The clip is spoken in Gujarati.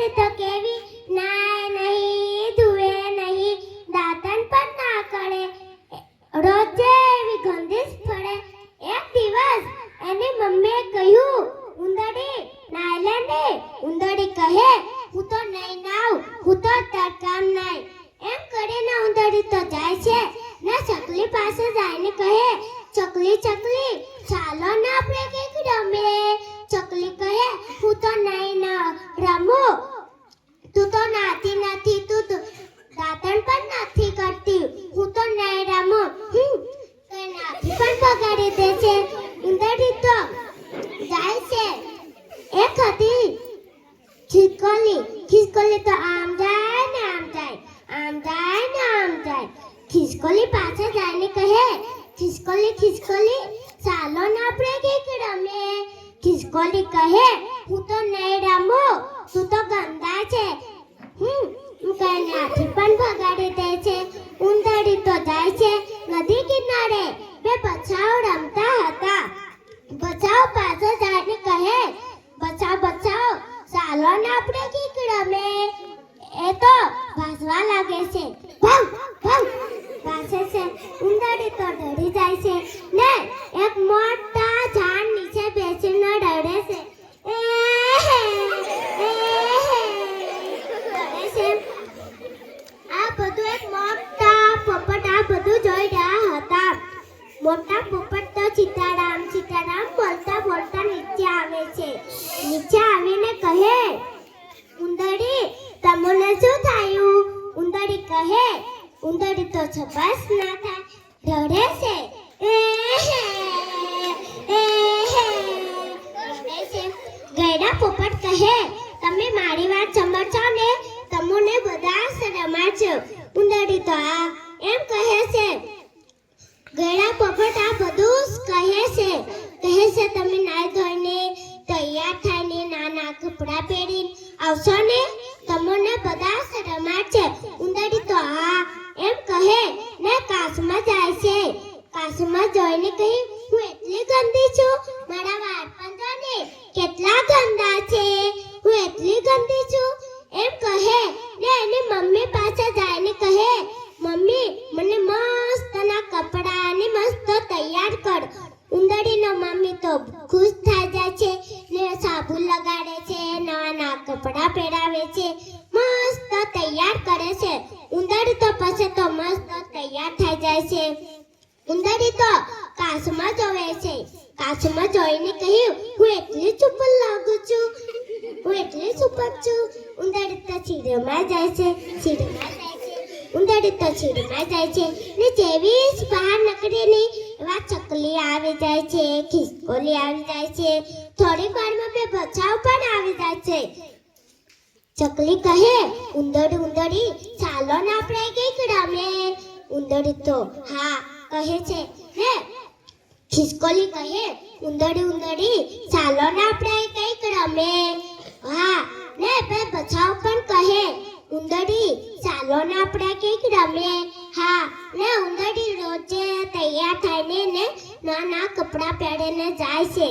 ઉંદરડી તો કેવી નાય નહીં, ધુએ નહીં, દાંતણ પણ ના કરે, રોજે એવી ગંદી જ પડે. એક દિવસ એની મમ્મીએ કહ્યું, ઉંદરડી નાય લે ને. ઉંદરડી કહે, હું તો નહીં નાઉં, હું તો તરકામ નહીં. એમ કરીને ઉંદરડી તો જાય છે ને ચકલી પાસે જઈને કહે, ચકલી ચકલી ચાલો ને આપણે કંઈક રમીએ. ચકલી કહે, હું તો નહીં રમું, તું તો નાતી નથી, તું દાંતણ પણ નથી કરતી, હું તો નહીં રમું. કઈ નાથી પણ બગાડી દે છે. ઉંદરડી તો જાય છે. એક હતી ખિસકોલી. ખિસકોલી તો આમ જાય ને આમ જાય, આમ જાય ને આમ જાય. ખિસકોલી પાસે જઈને કહે, ખિસકોલી ખિસકોલી ચાલો ને આપણે કંઈક રમીએ. ખિસકોલી કહે, હું તો નહીં રમું, તું તો ગંદા છે. કઈ નાથી પણ બગાડી દે છે. ઉંદરડી તો જાય છે નદી કિનારે. બે બચ્ચાઓ રમતા હતા. બચ્ચાઓ પાસે જઈને કહે, બચાવ બચાવ ચાલો ને આપણે કંઈક રમીએ. એ તો ભાસવા લાગે છે, ભમ ભમ ભાસે છે. ઉંદરડી તો ડરી જાય છે ને એક મોટા ઝાડ નીચે બેસીને રડે છે. આ બધું એક મોટા પોપટ આ બધું જોઈ રહ્યા હતા. મોટા પોપટ તો સીતારામ સીતારામ બોલતા બોલતા નીચે આવે છે. નીચે આવીને કહે, ઉંદરડી તમને શું થયું? ઉંદરડી કહે, ઉંદરડી તો છપાસ ના થાય, રડે છે. ગયડા પોપટ કહે, તમે મારી વાત સમજો ને, તમને બધા રમાડજો. ઉંદરડી તો આ એમ કહે છે. ગયડા પોપટ આ બધું કહે છે તમે નાઈ ધોઈને તૈયાર થઈને નાના કપડાં પહેરીને આવશો ને, તમને બધા રમાડશે. ઉંદરડી તો હા એમ કહે ને કાશમાં જાય છે. કાશમાં જોઈને કહી, હું એટલી ગંદી છું, મારા વાળ પણ જો ને કેટલા ગંદા છે, હું એટલી ગંદી છું એમ કહે ને એની મમ્મી પાસે જઈને કહે, મમ્મી મને મસ્ત ના કપડાં અને મસ્ત તૈયાર કર. ઉંદરડીનો મમ્મી તો ખુશ થઈ જાય છે ને સાબુ લગાડે છે, નવા કપડાં પહેરાવે છે, મસ્ત તૈયાર કરે છે. ઉંદરડી તો પછી તો મસ્ત તૈયાર થઈ જાય છે. ઉંદરડી તો કાચમાં જોવે છે. કાચમાં જોઈને કહ્યું, હું એટલી સુપર લાગુ છું, હું એટલી સુપર છું. ઉંદરડી તો ચીડમાં જાય છે. ઉંદરડી તો ચીડમાં જાય છે ને જેવી જ બહાર નીકળીને એવા ચકલી આવી જાય છે, ખિસકોલી આવી જાય છે, થોડી વારમાં બે બચ્ચાઓ પણ આવી જાય છે. ચકલી કહે, ઉંદરડી ઉંદરડી ચાલો ને આપણે કંઈક રમીએ. ઉંદરડી તો હા કહે છે ને ખિસકોલી કહે, ઉંદરડી ઉંદરડી ચાલો ને આપણે કંઈક રમીએ. હા ને બે બચ્ચાઓ પણ કહે, ઉંદરડી ચાલો ને આપણે કંઈક રમીએ. હા ને ઉંદરડી રોજે તૈયાર થઈને ને નાના કપડાં પહેરીને જાય છે.